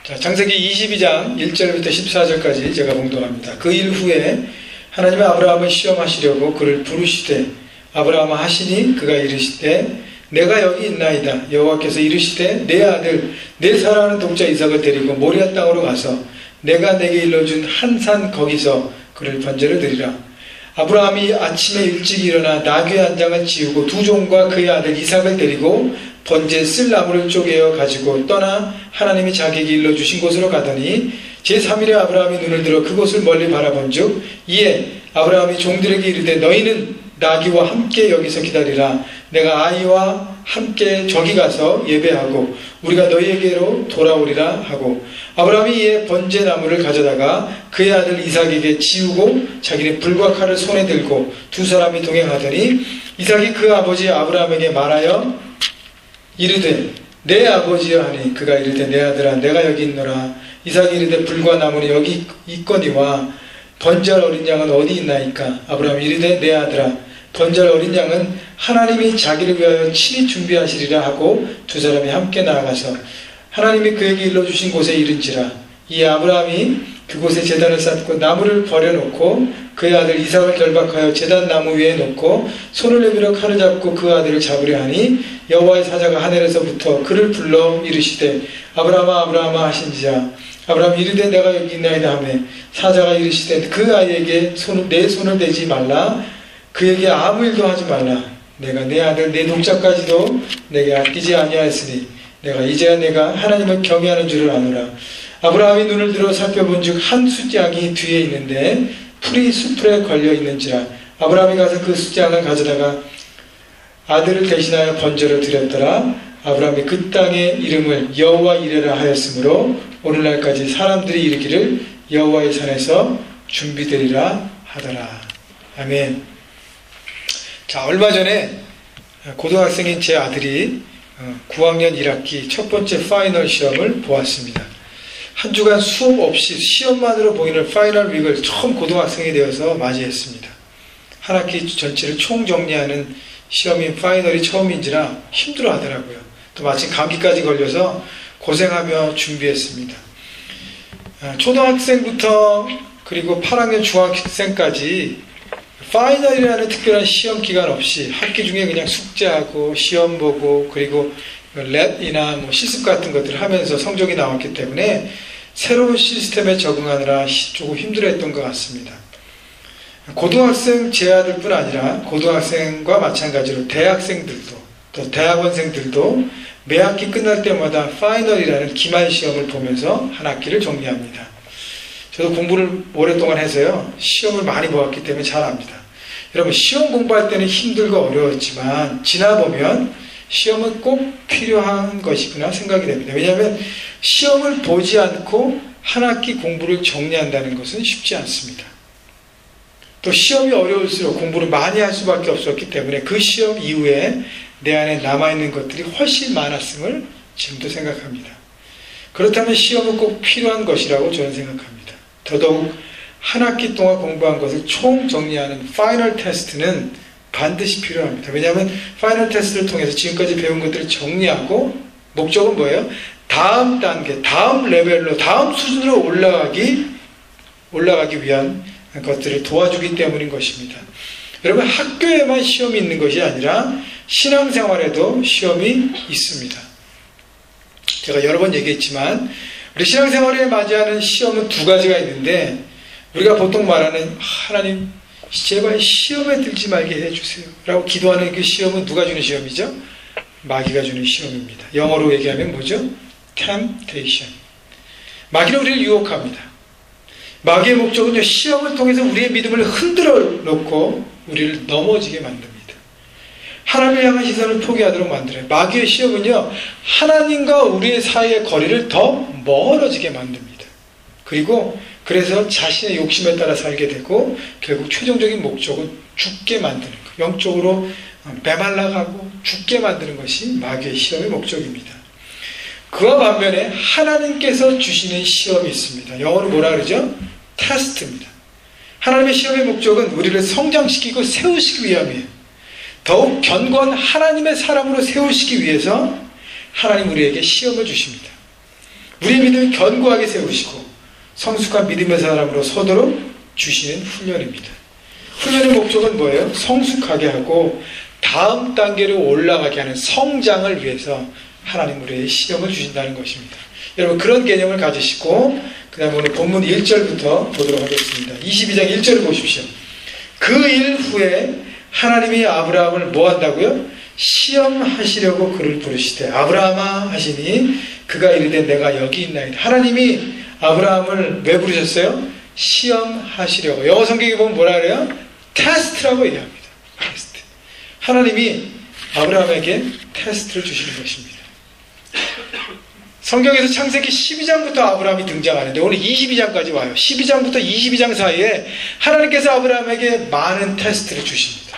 자, 창세기 22장 1절부터 14절까지 제가 봉독합니다. 그 일 후에 하나님은 아브라함을 시험하시려고 그를 부르시되 아브라함아 하시니 그가 이르시되 내가 여기 있나이다. 여호와께서 이르시되 내 아들 내 사랑하는 독자 이삭을 데리고 모리아 땅으로 가서 내가 내게 일러준 한 산 거기서 그를 번제를 드리라. 아브라함이 아침에 일찍 일어나 나귀 한 장을 지우고 두 종과 그의 아들 이삭을 데리고 번제 쓸 나무를 쪼개어 가지고 떠나 하나님이 자기에게 일러주신 곳으로 가더니 제3일에 아브라함이 눈을 들어 그곳을 멀리 바라본즉 이에 아브라함이 종들에게 이르되 너희는 나귀와 함께 여기서 기다리라. 내가 아이와 함께 저기 가서 예배하고 우리가 너희에게로 돌아오리라 하고 아브라함이 이에 번제 나무를 가져다가 그의 아들 이삭에게 지우고 자기는 불과 칼을 손에 들고 두 사람이 동행하더니 이삭이 그 아버지 아브라함에게 말하여 이르되 내 아버지여 하니 그가 이르되 내 아들아 내가 여기 있노라. 이삭이 이르되 불과 나무는 여기 있거니와 번제할 어린 양은 어디 있나이까. 아브라함이 이르되 내 아들아 번제할 어린 양은 하나님이 자기를 위하여 친히 준비하시리라 하고 두 사람이 함께 나아가서 하나님이 그에게 일러주신 곳에 이른지라. 이에 아브라함이 그곳에 제단을 쌓고 나무를 버려놓고 그의 아들 이삭을 결박하여 제단 나무 위에 놓고 손을 내밀어 칼을 잡고 그 아들을 잡으려 하니 여호와의 사자가 하늘에서부터 그를 불러 이르시되 아브라함아 아브라함아 하신지라. 아브라함이 이르되 내가 여기 있나이다 하매 사자가 이르시되 그 아이에게 내 손을 대지 말라. 그에게 아무 일도 하지 말라. 내가 내 아들 내 독자까지도 내게 아끼지 아니하였으니 내가 하나님을 경외하는 줄을 아노라. 아브라함이 눈을 들어 살펴본즉 한 숫양이 뒤에 있는데 풀이 수풀에 걸려 있는지라. 아브라함이 가서 그 숫양을 가져다가 아들을 대신하여 번제로 드렸더라. 아브라함이 그 땅의 이름을 여호와 이레라 하였으므로 오늘날까지 사람들이 이르기를 여호와의 산에서 준비되리라 하더라. 아멘. 자, 얼마 전에 고등학생인 제 아들이 9학년 1학기 첫 번째 파이널 시험을 보았습니다. 한 주간 수업 없이 시험만으로 보이는 파이널 윅을 처음 고등학생이 되어서 맞이했습니다. 한 학기 전체를 총정리하는 시험인 파이널이 처음인지라 힘들어 하더라고요. 또 마침 감기까지 걸려서 고생하며 준비했습니다. 초등학생부터 그리고 8학년 중학생까지 파이널이라는 특별한 시험 기간 없이 학기 중에 그냥 숙제하고 시험 보고 그리고 랩이나 실습 같은 것들을 하면서 성적이 나왔기 때문에 새로운 시스템에 적응하느라 조금 힘들어했던 것 같습니다. 고등학생 제 아들뿐 아니라 고등학생과 마찬가지로 대학생들도 또 대학원생들도 매 학기 끝날 때마다 파이널이라는 기말 시험을 보면서 한 학기를 정리합니다. 저도 공부를 오랫동안 해서요 시험을 많이 보았기 때문에 잘 압니다. 여러분 시험 공부할 때는 힘들고 어려웠지만 지나보면 시험은 꼭 필요한 것이구나 생각이 됩니다. 왜냐하면 시험을 보지 않고 한 학기 공부를 정리한다는 것은 쉽지 않습니다. 또 시험이 어려울수록 공부를 많이 할 수밖에 없었기 때문에 그 시험 이후에 내 안에 남아있는 것들이 훨씬 많았음을 지금도 생각합니다. 그렇다면 시험은 꼭 필요한 것이라고 저는 생각합니다. 더더욱 한 학기 동안 공부한 것을 총정리하는 파이널 테스트는 반드시 필요합니다. 왜냐하면 파이널 테스트를 통해서 지금까지 배운 것들을 정리하고 목적은 뭐예요? 다음 단계, 다음 레벨로, 다음 수준으로 올라가기 위한 것들을 도와주기 때문인 것입니다. 여러분 학교에만 시험이 있는 것이 아니라 신앙생활에도 시험이 있습니다. 제가 여러 번 얘기했지만 우리 신앙생활에 맞이하는 시험은 두 가지가 있는데 우리가 보통 말하는 하나님 제발 시험에 들지 말게 해주세요 라고 기도하는 그 시험은 누가 주는 시험이죠? 마귀가 주는 시험입니다. 영어로 얘기하면 뭐죠? temptation. 마귀는 우리를 유혹합니다. 마귀의 목적은요 시험을 통해서 우리의 믿음을 흔들어 놓고 우리를 넘어지게 만듭니다. 하나님을 향한 시선을 포기하도록 만들어요. 마귀의 시험은요 하나님과 우리의 사이의 거리를 더 멀어지게 만듭니다. 그리고 그래서 자신의 욕심에 따라 살게 되고 결국 최종적인 목적은 죽게 만드는 것, 영적으로 메말라가고 죽게 만드는 것이 마귀의 시험의 목적입니다. 그와 반면에 하나님께서 주시는 시험이 있습니다. 영어로 뭐라 그러죠? 테스트입니다. 하나님의 시험의 목적은 우리를 성장시키고 세우시기 위함이에요. 더욱 견고한 하나님의 사람으로 세우시기 위해서 하나님 우리에게 시험을 주십니다. 우리의 믿음을 견고하게 세우시고 성숙한 믿음의 사람으로 서도록 주시는 훈련입니다. 훈련의 목적은 뭐예요? 성숙하게 하고 다음 단계로 올라가게 하는 성장을 위해서 하나님 우리에게 시험을 주신다는 것입니다. 여러분 그런 개념을 가지시고 그 다음에 오늘 본문 1절부터 보도록 하겠습니다. 22장 1절을 보십시오. 그 일 후에 하나님이 아브라함을 뭐 한다고요? 시험하시려고 그를 부르시되 아브라함아 하시니 그가 이르되 내가 여기 있나이다. 하나님이 아브라함을 왜 부르셨어요? 시험하시려고. 영어 성경에 보면 뭐라 그래요? 테스트라고 얘기합니다. 테스트. 하나님이 아브라함에게 테스트를 주시는 것입니다. 성경에서 창세기 12장부터 아브라함이 등장하는데 오늘 22장까지 와요. 12장부터 22장 사이에 하나님께서 아브라함에게 많은 테스트를 주십니다.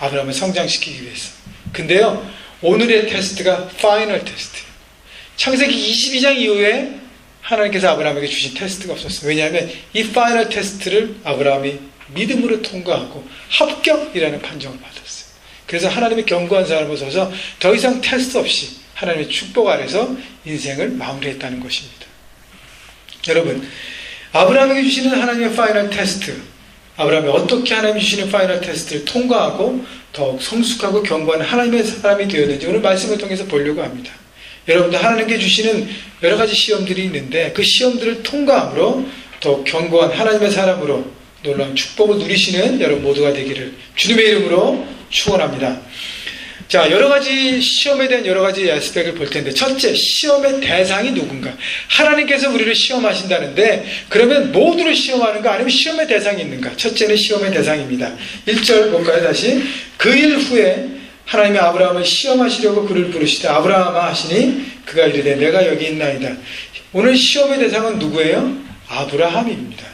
아브라함을 성장시키기 위해서. 근데요, 오늘의 테스트가 파이널 테스트예요. 창세기 22장 이후에 하나님께서 아브라함에게 주신 테스트가 없었어요. 왜냐하면 이 파이널 테스트를 아브라함이 믿음으로 통과하고 합격이라는 판정을 받았어요. 그래서 하나님의 견고한 사람을 서서 더 이상 테스트 없이 하나님의 축복 아래서 인생을 마무리했다는 것입니다. 여러분, 아브라함에게 주시는 하나님의 파이널 테스트, 아브라함이 어떻게 하나님이 주시는 파이널 테스트를 통과하고 더욱 성숙하고 견고한 하나님의 사람이 되었는지 오늘 말씀을 통해서 보려고 합니다. 여러분도 하나님께 주시는 여러 가지 시험들이 있는데 그 시험들을 통과함으로 더욱 견고한 하나님의 사람으로 놀라운 축복을 누리시는 여러분 모두가 되기를 주님의 이름으로 축원합니다. 자, 여러 가지 시험에 대한 여러 가지 아스펙트를 볼 텐데 첫째, 시험의 대상이 누군가? 하나님께서 우리를 시험하신다는데 그러면 모두를 시험하는가 아니면 시험의 대상이 있는가? 첫째는 시험의 대상입니다. 1절 볼까요? 다시. 그 일 후에 하나님이 아브라함을 시험하시려고 그를 부르시되 아브라함아 하시니 그가 이르되 내가 여기 있나이다. 오늘 시험의 대상은 누구예요? 아브라함입니다.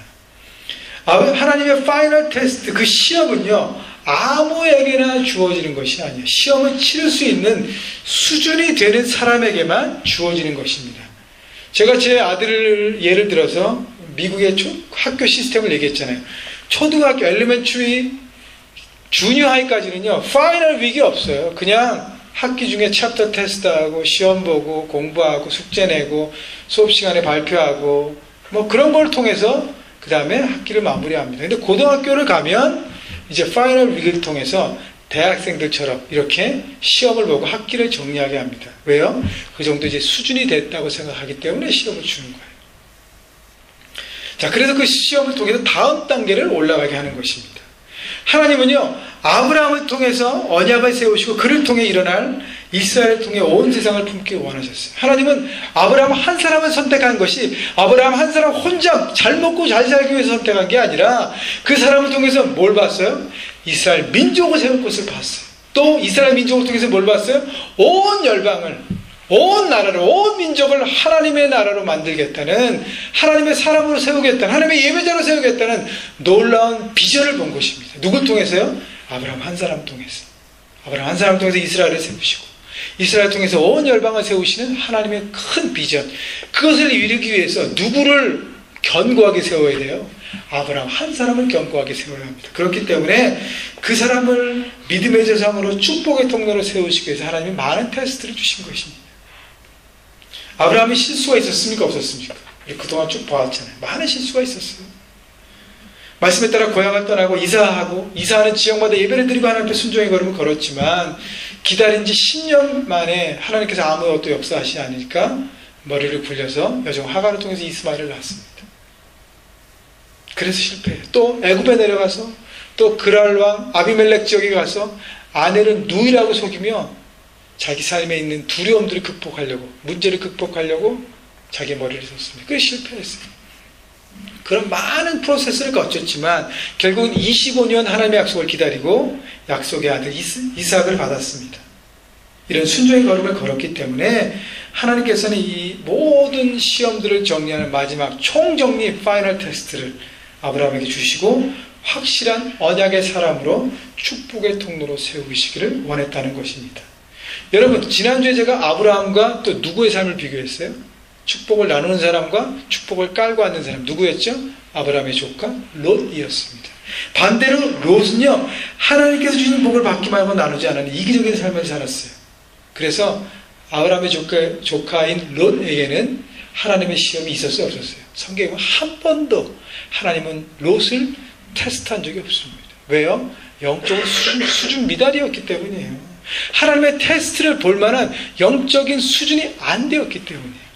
하나님의 파이널 테스트, 그 시험은요 아무에게나 주어지는 것이 아니에요. 시험을 치를 수 있는 수준이 되는 사람에게만 주어지는 것입니다. 제가 제 아들을 예를 들어서 미국의 학교 시스템을 얘기했잖아요. 초등학교 엘리멘트리 주니어 하이까지는요 파이널 위기 없어요. 그냥 학기 중에 챕터 테스트하고 시험 보고 공부하고 숙제 내고 수업 시간에 발표하고 뭐 그런 걸 통해서 그 다음에 학기를 마무리합니다. 근데 고등학교를 가면 이제 파이널 위기를 통해서 대학생들처럼 이렇게 시험을 보고 학기를 정리하게 합니다. 왜요? 그 정도 이제 수준이 됐다고 생각하기 때문에 시험을 주는 거예요. 자, 그래서 그 시험을 통해서 다음 단계를 올라가게 하는 것입니다. 하나님은요, 아브라함을 통해서 언약을 세우시고 그를 통해 일어날 이스라엘을 통해 온 세상을 품기 원하셨어요. 하나님은 아브라함 한 사람을 선택한 것이 아브라함 한 사람 혼자 잘 먹고 잘 살기 위해서 선택한 게 아니라 그 사람을 통해서 뭘 봤어요? 이스라엘 민족을 세울 것을 봤어요. 또 이스라엘 민족을 통해서 뭘 봤어요? 온 열방을, 온 나라를, 온 민족을 하나님의 나라로 만들겠다는, 하나님의 사람으로 세우겠다는, 하나님의 예배자로 세우겠다는 놀라운 비전을 본 것입니다. 누굴 통해서요? 아브라함 한 사람 통해서. 아브라함 한 사람 통해서 이스라엘을 세우시고 이스라엘을 통해서 온 열방을 세우시는 하나님의 큰 비전, 그것을 이루기 위해서 누구를 견고하게 세워야 돼요? 아브라함 한 사람을 견고하게 세워야 합니다. 그렇기 때문에 그 사람을 믿음의 조상으로 축복의 통로로 세우시기 위해서 하나님이 많은 테스트를 주신 것입니다. 아브라함이 실수가 있었습니까? 없었습니까? 우리 그동안 쭉 봐왔잖아요. 많은 실수가 있었어요. 말씀에 따라 고향을 떠나고 이사하는 지역마다 예배를 드리고 하나님 앞에 순종의 걸음을 걸었지만 기다린 지 10년 만에 하나님께서 아무것도 역사하시지 않으니까 머리를 굴려서 여종 하가를 통해서 이스마엘을 낳았습니다. 그래서 실패해요. 또 애굽에 내려가서 또 그랄 왕 아비멜렉 지역에 가서 아내를 누이라고 속이며 자기 삶에 있는 두려움들을 극복하려고, 문제를 극복하려고 자기 머리를 썼습니다. 그래서 실패했어요. 그런 많은 프로세스를 거쳤지만 결국은 25년 하나님의 약속을 기다리고 약속의 아들 이삭을 받았습니다. 이런 순종의 걸음을 걸었기 때문에 하나님께서는 이 모든 시험들을 정리하는 마지막 총정리 파이널 테스트를 아브라함에게 주시고 확실한 언약의 사람으로 축복의 통로로 세우시기를 원했다는 것입니다. 여러분, 지난주에 제가 아브라함과 또 누구의 삶을 비교했어요? 축복을 나누는 사람과 축복을 깔고 앉는 사람 누구였죠? 아브라함의 조카 롯이었습니다. 반대로 롯은요, 하나님께서 주신 복을 받기 말고 나누지 않은 이기적인 삶을 살았어요. 그래서 아브라함의 조카인 롯에게는 하나님의 시험이 있었어요, 없었어요? 성경에 한 번도 하나님은 롯을 테스트한 적이 없습니다. 왜요? 영적으로 수준 미달이었기 때문이에요. 하나님의 테스트를 볼 만한 영적인 수준이 안 되었기 때문이에요.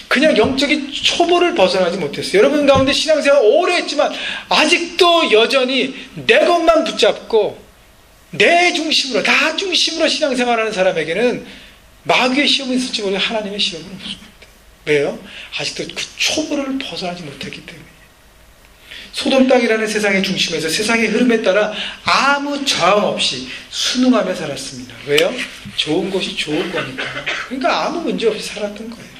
그냥 영적인 초보를 벗어나지 못했어요. 여러분 가운데 신앙생활 오래 했지만 아직도 여전히 내 것만 붙잡고 내 중심으로, 나 중심으로 신앙생활하는 사람에게는 마귀의 시험은 있을지 모르고 하나님의 시험은 없습니다. 왜요? 아직도 그 초보를 벗어나지 못했기 때문이에요. 소돔 땅이라는 세상의 중심에서 세상의 흐름에 따라 아무 저항 없이 순응하며 살았습니다. 왜요? 좋은 것이 좋은 거니까. 그러니까 아무 문제 없이 살았던 거예요.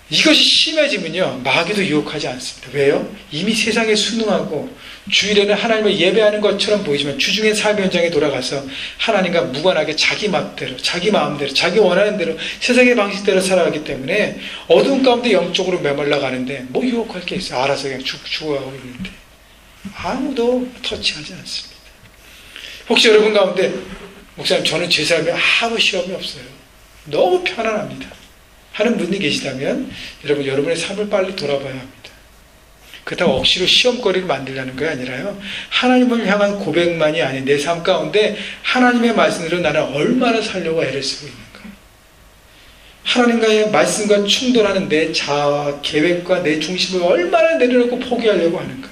이것이 심해지면요, 마귀도 유혹하지 않습니다. 왜요? 이미 세상에 순응하고 주일에는 하나님을 예배하는 것처럼 보이지만 주중의 삶의 현장에 돌아가서 하나님과 무관하게 자기 맛대로, 자기 마음대로, 자기 원하는 대로 세상의 방식대로 살아가기 때문에 어두운 가운데 영적으로 메말라 가는데 뭐 유혹할 게 있어요? 알아서 그냥 죽어가고 있는데 아무도 터치하지 않습니다. 혹시 여러분 가운데 목사님 저는 제 삶에 아무 시험이 없어요, 너무 편안합니다 하는 분이 계시다면 여러분, 여러분의 삶을 빨리 돌아봐야 합니다. 그렇다고 억지로 시험거리를 만들려는 게 아니라요, 하나님을 향한 고백만이 아닌 내 삶 가운데 하나님의 말씀으로 나는 얼마나 살려고 애를 쓰고 있는가, 하나님과의 말씀과 충돌하는 내 자아와 계획과 내 중심을 얼마나 내려놓고 포기하려고 하는가,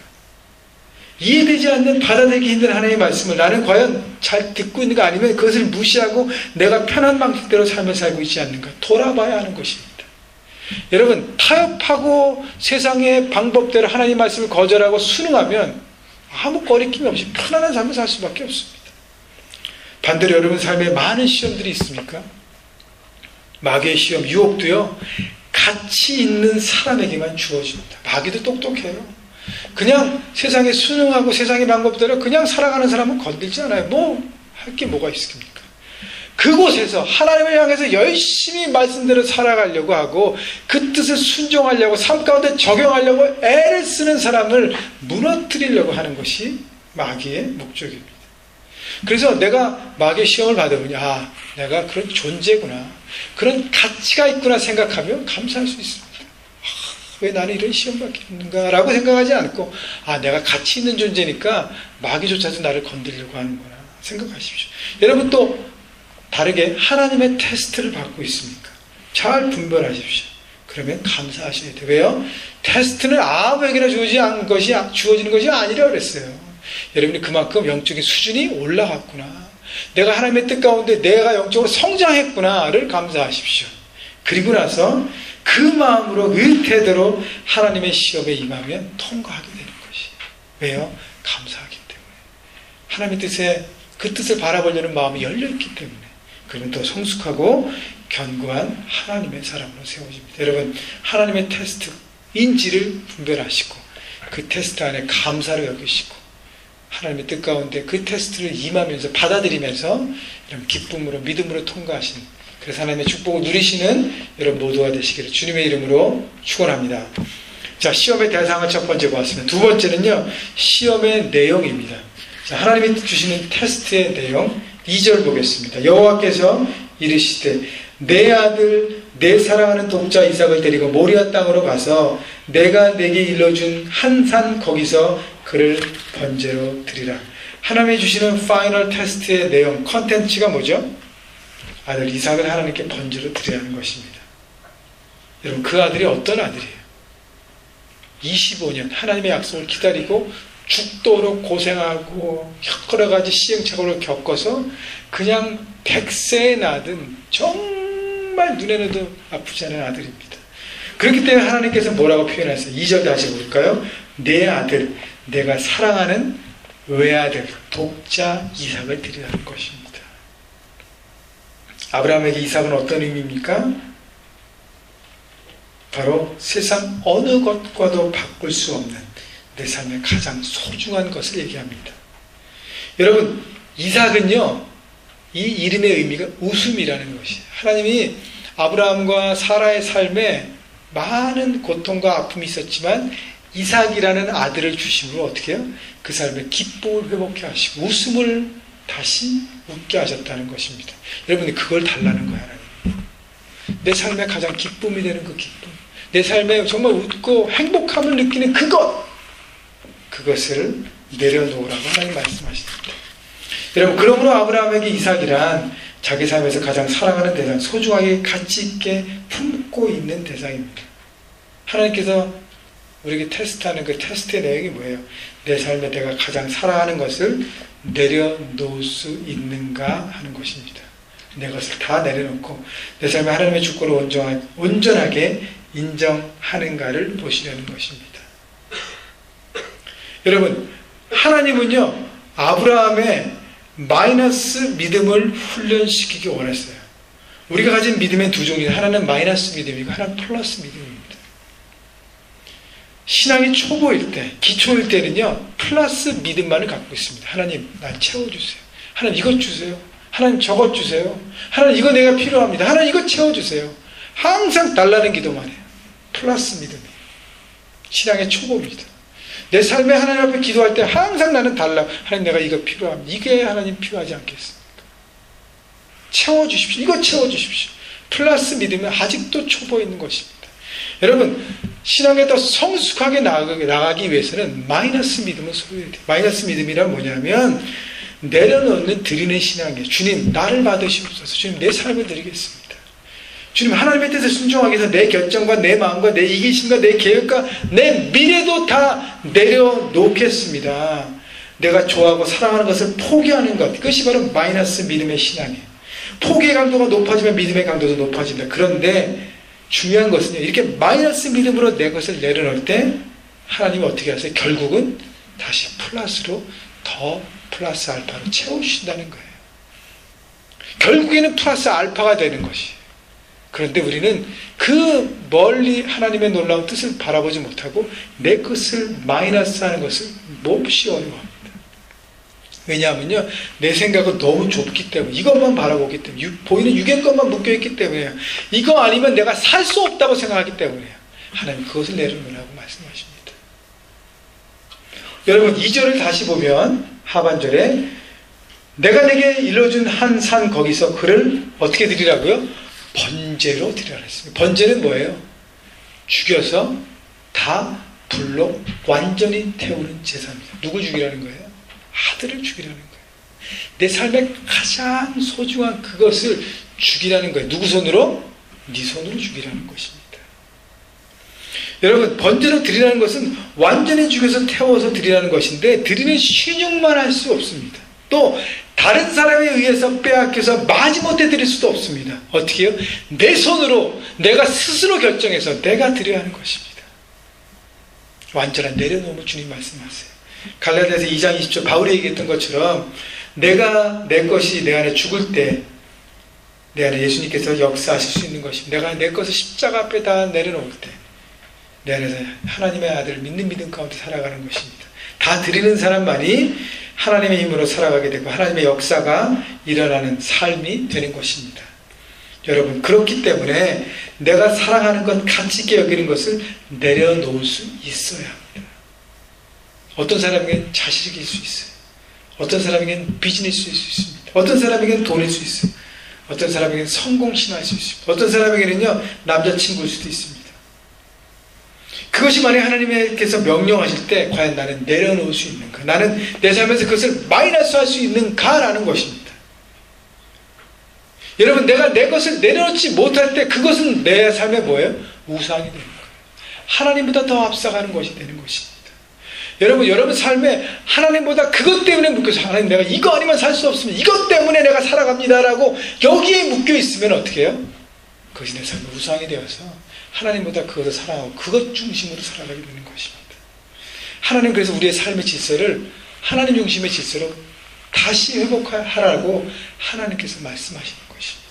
이해되지 않는, 받아들이기 힘든 하나님의 말씀을 나는 과연 잘 듣고 있는가, 아니면 그것을 무시하고 내가 편한 방식대로 삶을 살고 있지 않는가 돌아봐야 하는 것입니다. 여러분, 타협하고 세상의 방법대로 하나님 말씀을 거절하고 순응하면 아무 거리낌이 없이 편안한 삶을 살 수밖에 없습니다. 반대로 여러분 삶에 많은 시험들이 있습니까? 마귀의 시험, 유혹도요, 가치 있는 사람에게만 주어집니다. 마귀도 똑똑해요. 그냥 세상에 순응하고 세상의 방법대로 그냥 살아가는 사람은 건들지 않아요. 뭐 할 게 뭐가 있습니까? 그곳에서 하나님을 향해서 열심히 말씀대로 살아가려고 하고 그 뜻을 순종하려고 삶 가운데 적용하려고 애를 쓰는 사람을 무너뜨리려고 하는 것이 마귀의 목적입니다. 그래서 내가 마귀의 시험을 받으면 아, 내가 그런 존재구나, 그런 가치가 있구나 생각하며 감사할 수 있습니다. 왜 나는 이런 시험 받겠는가 라고 생각하지 않고 아, 내가 가치 있는 존재니까 마귀조차도 나를 건드리려고 하는구나 생각하십시오. 여러분 또 다르게 하나님의 테스트를 받고 있습니까? 잘 분별하십시오. 그러면 감사하셔야 돼요. 왜요? 테스트는 아무에게나 주어지는 것이 아니라 그랬어요. 여러분이 그만큼 영적인 수준이 올라갔구나, 내가 하나님의 뜻 가운데 내가 영적으로 성장했구나를 감사하십시오. 그리고 나서 그 마음으로, 그 태도로 하나님의 시험에 임하면 통과하게 되는 것이. 왜요? 감사하기 때문에. 하나님의 뜻에, 그 뜻을 바라보려는 마음이 열려있기 때문에. 그러면 더 성숙하고 견고한 하나님의 사람으로 세워집니다. 여러분, 하나님의 테스트인지를 분별하시고 그 테스트 안에 감사를 여기시고 하나님의 뜻 가운데 그 테스트를 임하면서 받아들이면서 이런 기쁨으로, 믿음으로 통과하시는, 그래서 하나님의 축복을 누리시는 여러분 모두가 되시기를 주님의 이름으로 축원합니다. 자, 시험의 대상을 첫 번째 보았습니다. 두 번째는요, 시험의 내용입니다. 자, 하나님이 주시는 테스트의 내용 2절 보겠습니다. 여호와께서 이르시되 내 아들 내 사랑하는 독자 이삭을 데리고 모리아 땅으로 가서 내가 내게 일러준 한 산 거기서 그를 번제로 드리라. 하나님이 주시는 파이널 테스트의 내용, 컨텐츠가 뭐죠? 아들 이삭을 하나님께 번제로 드려야 하는 것입니다. 여러분, 그 아들이 어떤 아들이에요? 25년 하나님의 약속을 기다리고 죽도록 고생하고 여러 가지 시행착오를 겪어서 그냥 100세에 낳은 정말 눈에도 아프지 않은 아들입니다. 그렇기 때문에 하나님께서 뭐라고 표현하세요? 2절 다시 볼까요? 내 아들, 내가 사랑하는 외아들, 독자 이삭을 드리라는 것입니다. 아브라함에게 이삭은 어떤 의미입니까? 바로 세상 어느 것과도 바꿀 수 없는 내 삶의 가장 소중한 것을 얘기합니다. 여러분, 이삭은요, 이 이름의 의미가 웃음이라는 것이에요. 하나님이 아브라함과 사라의 삶에 많은 고통과 아픔이 있었지만 이삭이라는 아들을 주심으로 어떻게 해요? 그 삶의 기쁨을 회복해 하시고 웃음을 다시 웃게 하셨다는 것입니다. 여러분, 그걸 달라는 거예요, 하나님. 내 삶에 가장 기쁨이 되는 그 기쁨, 내 삶에 정말 웃고 행복함을 느끼는 그것을 내려놓으라고 하나님 말씀하십니다. 여러분, 그러므로 아브라함에게 이삭이란 자기 삶에서 가장 사랑하는 대상, 소중하게 가치 있게 품고 있는 대상입니다. 하나님께서 우리에게 테스트하는 그 테스트의 내용이 뭐예요? 내 삶에 내가 가장 사랑하는 것을 내려놓을 수 있는가 하는 것입니다. 내 것을 다 내려놓고 내 삶에 하나님의 주권을 온전하게 인정하는가를 보시려는 것입니다. 여러분, 하나님은요, 아브라함의 마이너스 믿음을 훈련시키기 원했어요. 우리가 가진 믿음의 두 종류, 하나는 마이너스 믿음이고 하나는 플러스 믿음입니다. 신앙이 초보일 때, 기초일 때는요, 플러스 믿음만을 갖고 있습니다. 하나님, 날 채워주세요. 하나님, 이것 주세요. 하나님, 저것 주세요. 하나님, 이거 내가 필요합니다. 하나님, 이거 채워주세요. 항상 달라는 기도만 해요. 플러스 믿음이에요. 신앙의 초보입니다. 내 삶에 하나님 앞에 기도할 때 항상 나는 달라. 하나님, 내가 이거 필요합니다. 이게 하나님 필요하지 않겠습니까? 채워주십시오. 이거 채워주십시오. 플러스 믿음은 아직도 초보 있는 것입니다. 여러분, 신앙에 더 성숙하게 나가기 위해서는 마이너스 믿음을 소유해야 돼요. 마이너스 믿음이란 뭐냐면 내려놓는 드리는 신앙이에요. 주님, 나를 받으시옵소서. 주님, 내 삶을 드리겠습니다. 주님, 하나님의 뜻에 순종하기 위해서 내 결정과 내 마음과 내 이기심과 내 계획과 내 미래도 다 내려놓겠습니다. 내가 좋아하고 사랑하는 것을 포기하는 것, 그것이 바로 마이너스 믿음의 신앙이에요. 포기의 강도가 높아지면 믿음의 강도도 높아진다. 그런데 중요한 것은요, 이렇게 마이너스 믿음으로 내 것을 내려놓을 때 하나님이 어떻게 하세요? 결국은 다시 플러스로 더 플러스 알파로 채워주신다는 거예요. 결국에는 플러스 알파가 되는 것이에요. 그런데 우리는 그 멀리 하나님의 놀라운 뜻을 바라보지 못하고 내 것을 마이너스하는 것을 몹시 어려워합니다. 왜냐하면요, 내 생각은 너무 좁기 때문에, 이것만 바라보기 때문에, 보이는 육의 것만 묶여있기 때문에요. 이거 아니면 내가 살 수 없다고 생각하기 때문에요. 하나님, 그것을 내려놓으라고 말씀하십니다. 여러분, 2절을 다시 보면 하반절에 내가 내게 일러준 한 산 거기서 그를 어떻게 드리라고요? 번제로 드리라 했습니다. 번제는 뭐예요? 죽여서 다 불로 완전히 태우는 제사입니다. 누구 죽이라는 거예요? 아들을 죽이라는 거예요. 내 삶의 가장 소중한 그것을 죽이라는 거예요. 누구 손으로? 네 손으로 죽이라는 것입니다. 여러분, 번제로 드리라는 것은 완전히 죽여서 태워서 드리라는 것인데, 드리는 신용만 할 수 없습니다. 또 다른 사람에 의해서 빼앗겨서 마지못해 드릴 수도 없습니다. 어떻게 해요? 내 손으로 내가 스스로 결정해서 내가 드려야 하는 것입니다. 완전한 내려놓음을 주님 말씀하세요. 갈라디아서 2장 20절 바울이 얘기했던 것처럼 내가 내 것이 내 안에 죽을 때 내 안에 예수님께서 역사하실 수 있는 것입니다. 내가 내 것을 십자가 앞에 다 내려놓을 때 내 안에서 하나님의 아들을 믿는 믿음 가운데 살아가는 것입니다. 다 드리는 사람만이 하나님의 힘으로 살아가게 되고 하나님의 역사가 일어나는 삶이 되는 것입니다. 여러분, 그렇기 때문에 내가 사랑하는 것, 가치 있게 여기는 것을 내려놓을 수 있어야 합니다. 어떤 사람에게는 자식일 수 있어요. 어떤 사람에게는 비즈니스일 수 있습니다. 어떤 사람에게는 돈일 수 있어요. 어떤 사람에게는 성공신화일 수 있습니다. 어떤 사람에게는요, 남자친구일 수도 있습니다. 그것이 만약 하나님께서 명령하실 때 과연 나는 내려놓을 수 있는가? 나는 내 삶에서 그것을 마이너스할 수 있는가라는 것입니다. 여러분, 내가 내 것을 내려놓지 못할 때 그것은 내 삶에 뭐예요? 우상이 되는 거예요. 하나님보다 더 앞서가는 것이 되는 것입니다. 여러분 삶에 하나님보다 그것 때문에 묶여서 하나님, 내가 이거 아니면 살 수 없으면 이것 때문에 내가 살아갑니다라고 여기에 묶여 있으면 어떻게 해요? 그것이 내 삶의 우상이 되어서 하나님보다 그것을 사랑하고 그것 중심으로 살아가게 되는 것입니다. 하나님, 그래서 우리의 삶의 질서를 하나님 중심의 질서로 다시 회복하라고 하나님께서 말씀하시는 것입니다.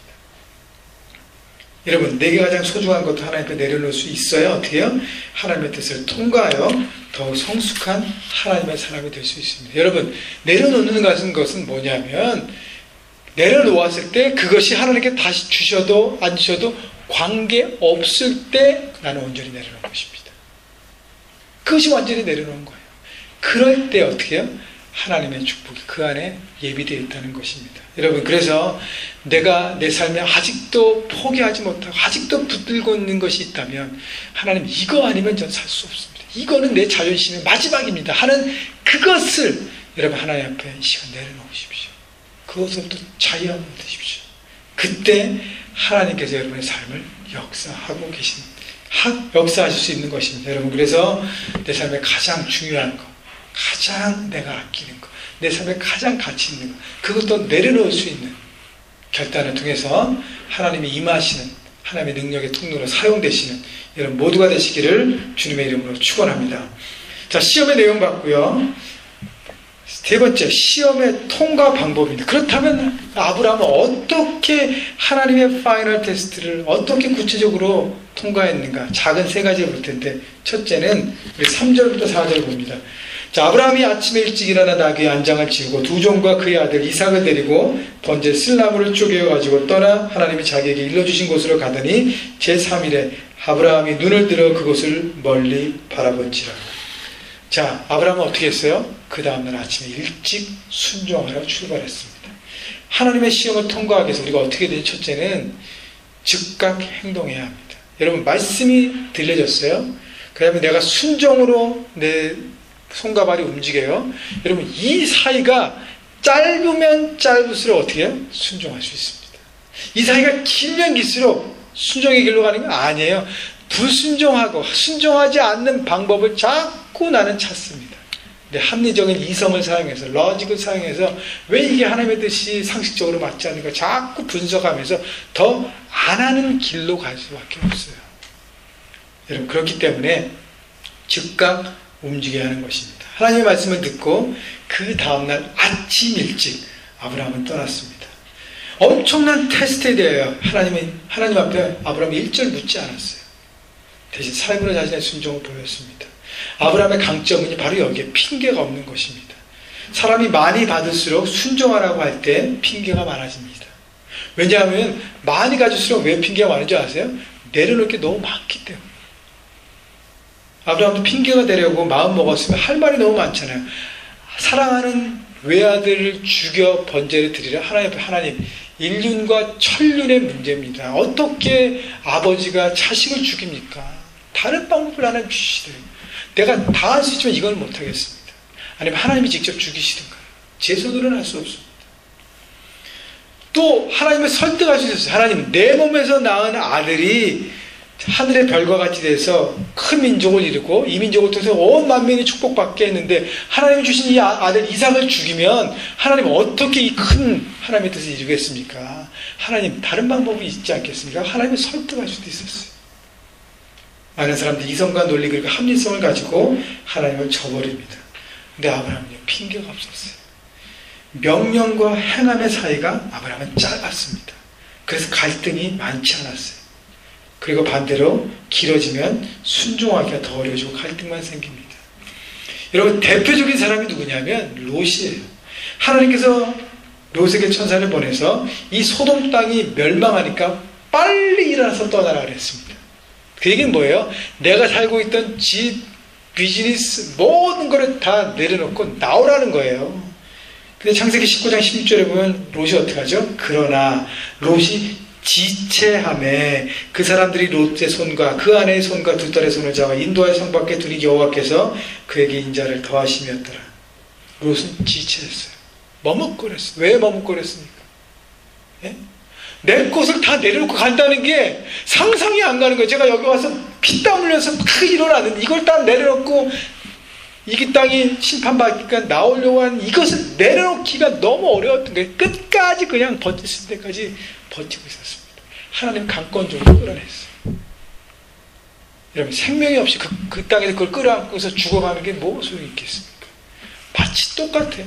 여러분, 내게 가장 소중한 것도 하나님 앞에 내려놓을 수 있어야 어떻게 해요? 하나님의 뜻을 통과하여 더욱 성숙한 하나님의 사람이 될 수 있습니다. 여러분, 내려놓는 것은 뭐냐면, 내려놓았을 때 그것이 하나님께 다시 주셔도 안 주셔도 관계없을 때 나는 온전히 내려놓은 것입니다. 그것이 완전히 내려놓은 거예요. 그럴 때 어떻게 해요? 하나님의 축복이 그 안에 예비되어 있다는 것입니다. 여러분, 그래서 내가 내 삶에 아직도 포기하지 못하고 아직도 붙들고 있는 것이 있다면 하나님, 이거 아니면 전 살 수 없습니다. 이거는 내 자존심의 마지막입니다 하는 그것을 여러분 하나님 앞에 이 시간 내려놓으십시오. 그것부터 자유 한번 드십시오. 그때 하나님께서 여러분의 삶을 역사하고 역사하실 수 있는 것입니다. 여러분, 그래서 내 삶에 가장 중요한 것, 가장 내가 아끼는 것, 내 삶에 가장 가치 있는 것, 그것도 내려놓을 수 있는 결단을 통해서 하나님이 임하시는, 하나님의 능력의 통로로 사용되시는 여러분 모두가 되시기를 주님의 이름으로 축원합니다. 자, 시험의 내용 봤고요. 세 번째, 시험의 통과 방법입니다. 그렇다면 아브라함은 어떻게 하나님의 파이널 테스트를 어떻게 구체적으로 통과했는가? 작은 세 가지를 볼 텐데, 첫째는 3절부터 4절을 봅니다. 자, 아브라함이 아침에 일찍 일어나 나귀의 안장을 지우고 두 종과 그의 아들 이삭을 데리고 번제 쓸나무를 쪼개어가지고 떠나 하나님이 자기에게 일러주신 곳으로 가더니 제3일에 아브라함이 눈을 들어 그곳을 멀리 바라본지라. 자, 아브라함은 어떻게 했어요? 그 다음날 아침에 일찍 순종하러 출발했습니다. 하나님의 시험을 통과하기 위해서 우리가 어떻게 되지? 첫째는 즉각 행동해야 합니다. 여러분, 말씀이 들려졌어요? 그 다음에 내가 순종으로 내 손과 발이 움직여요. 여러분, 이 사이가 짧으면 짧을수록 어떻게 해요? 순종할 수 있습니다. 이 사이가 길면 길수록 순종의 길로 가는 건 아니에요. 불순종하고 순종하지 않는 방법을 자꾸 나는 찾습니다. 내 합리적인 이성을 사용해서, 로직을 사용해서 왜 이게 하나님의 뜻이 상식적으로 맞지 않는가 자꾸 분석하면서 더 안 하는 길로 갈 수밖에 없어요. 여러분, 그렇기 때문에 즉각 움직여야 하는 것입니다. 하나님의 말씀을 듣고 그 다음날 아침 일찍 아브라함은 떠났습니다. 엄청난 테스트에 대하여 하나님 앞에 아브라함이 1절 묻지 않았어요. 대신 삶으로 자신의 순종을 보였습니다. 아브라함의 강점은 바로 여기에 핑계가 없는 것입니다. 사람이 많이 받을수록 순종하라고 할 때 핑계가 많아집니다. 왜냐하면 많이 가질수록 왜 핑계가 많은 줄 아세요? 내려놓을 게 너무 많기 때문에. 아브라함도 핑계가 되려고 마음 먹었으면 할 말이 너무 많잖아요. 사랑하는 외아들을 죽여 번제를 드리라. 하나님, 인륜과 천륜의 문제입니다. 어떻게 아버지가 자식을 죽입니까? 다른 방법을 하나님 주시더래요. 내가 다 할 수 있지만 이건 못하겠습니다. 아니면 하나님이 직접 죽이시든가. 제 손으로는 할 수 없습니다. 또 하나님을 설득할 수 있었어요. 하나님, 내 몸에서 낳은 아들이 하늘의 별과 같이 돼서 큰 민족을 이루고 이 민족을 통해서 온 만민이 축복받게 했는데 하나님이 주신 이 아들 이삭을 죽이면 하나님 어떻게 이 큰 하나님의 뜻을 이루겠습니까? 하나님, 다른 방법이 있지 않겠습니까? 하나님을 설득할 수도 있었어요. 많은 사람들이 이성과 논리 그리고 합리성을 가지고 하나님을 저버립니다. 근데 아브라함은요, 핑계가 없었어요. 명령과 행함의 사이가 아브라함은 짧았습니다. 그래서 갈등이 많지 않았어요. 그리고 반대로 길어지면 순종하기가 더 어려워지고 갈등만 생깁니다. 여러분, 대표적인 사람이 누구냐면 롯이에요. 하나님께서 롯에게 천사를 보내서 이 소돔 땅이 멸망하니까 빨리 일어나서 떠나라 그랬습니다. 그 얘기는 뭐예요? 내가 살고 있던 집, 비즈니스 모든 거를 다 내려놓고 나오라는 거예요. 근데 창세기 19장 16절에 보면 롯이 어떻게 하죠? 그러나 롯이 지체함에 그 사람들이 롯의 손과 그 아내의 손과 두 딸의 손을 잡아 인도하여 성 밖에 두니 여호와께서 그에게 인자를 더하심이었더라. 롯은 지체했어요. 머뭇거렸어요. 왜 머뭇거렸습니까? 예? 내 것을 다 내려놓고 간다는 게 상상이 안 가는 거예요. 제가 여기 와서 피땀 흘려서 막 일어나는 이걸 다 내려놓고 이 땅이 심판받기가 나오려고 하는 이것을 내려놓기가 너무 어려웠던 거예요. 끝까지 그냥 버텼을 때까지 버티고 있었습니다. 하나님 강권적으로 끌어냈어요. 여러분, 생명이 없이 그 땅에서 그걸 끌어안고서 죽어가는 게 뭐 소용이 있겠습니까? 마치 똑같아요.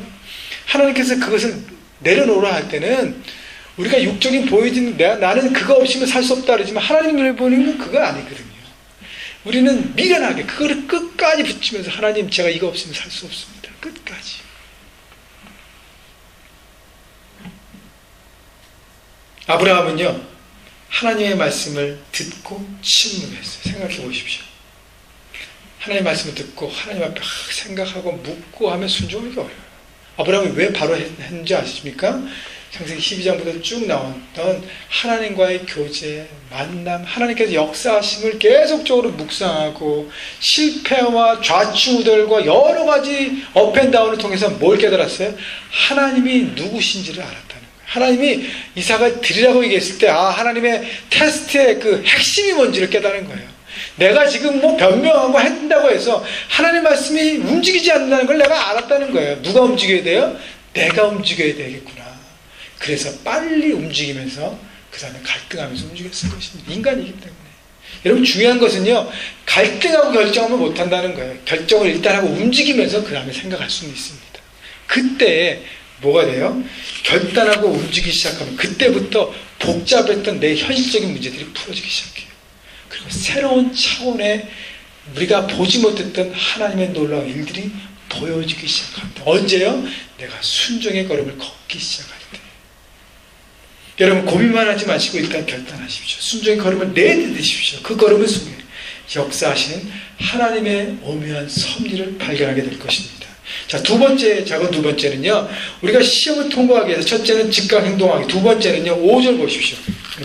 하나님께서 그것을 내려놓으라 할 때는 우리가 육적인 보여지는 나는 그거 없이는 살 수 없다 그러지만 하나님 눈에 보이는 건 그거 아니거든요. 우리는 미련하게 그거를 끝까지 붙이면서 하나님, 제가 이거 없으면 살 수 없습니다. 끝까지. 아브라함은요, 하나님의 말씀을 듣고 침묵했어요. 생각해 보십시오. 하나님의 말씀을 듣고 하나님 앞에 생각하고 묻고 하면 순종하기 어려워요. 아브라함이 왜 바로 했는지 아십니까? 창세기 12장부터 쭉 나왔던 하나님과의 교제, 만남, 하나님께서 역사하심을 계속적으로 묵상하고 실패와 좌충우돌과 여러 가지 업앤다운을 통해서 뭘 깨달았어요? 하나님이 누구신지를 알았다는 거예요. 하나님이 이삭을 드리라고 얘기했을 때 하나님의 테스트의 그 핵심이 뭔지를 깨달은 거예요. 내가 지금 뭐 변명하고 한다고 해서 하나님 말씀이 움직이지 않는다는 걸 내가 알았다는 거예요. 누가 움직여야 돼요? 내가 움직여야 되겠구나. 그래서 빨리 움직이면서 그 다음에 갈등하면서 움직였을 것입니다. 인간이기 때문에. 여러분 중요한 것은요, 갈등하고 결정하면 못한다는 거예요. 결정을 일단 하고 움직이면서 그 다음에 생각할 수는 있습니다. 그때 뭐가 돼요? 결단하고 움직이기 시작하면 그때부터 복잡했던 내 현실적인 문제들이 풀어지기 시작해요. 그리고 새로운 차원의 우리가 보지 못했던 하나님의 놀라운 일들이 보여지기 시작합니다. 언제요? 내가 순종의 걸음을 걷기 시작할 때. 여러분 고민만 하지 마시고 일단 결단하십시오. 순종의 걸음을 내딛으십시오. 그 걸음을 속에 역사하시는 하나님의 오묘한 섭리를 발견하게 될 것입니다. 자, 작은 두 번째는요, 우리가 시험을 통과하기 위해서 첫째는 즉각 행동하기, 두 번째는요, 5절 보십시오.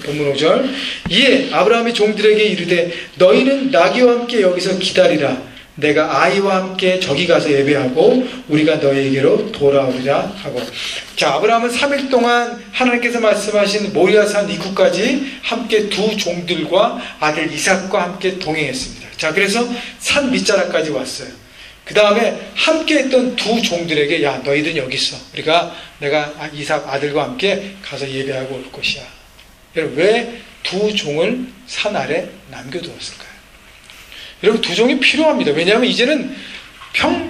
본문 5절. 이에 아브라함이 종들에게 이르되 너희는 나귀와 함께 여기서 기다리라. 내가 아이와 함께 저기 가서 예배하고 우리가 너희에게로 돌아오리라 하고. 자, 아브라함은 3일 동안 하나님께서 말씀하신 모리아산 입구까지 함께 두 종들과 아들 이삭과 함께 동행했습니다. 자, 그래서 산 밑자락까지 왔어요. 그 다음에 함께 했던 두 종들에게 야, 너희들은 여기 있어. 내가 이삭 아들과 함께 가서 예배하고 올 것이야. 여러분, 왜 두 종을 산 아래 남겨두었을까요? 여러분, 두 종이 필요합니다. 왜냐하면 이제는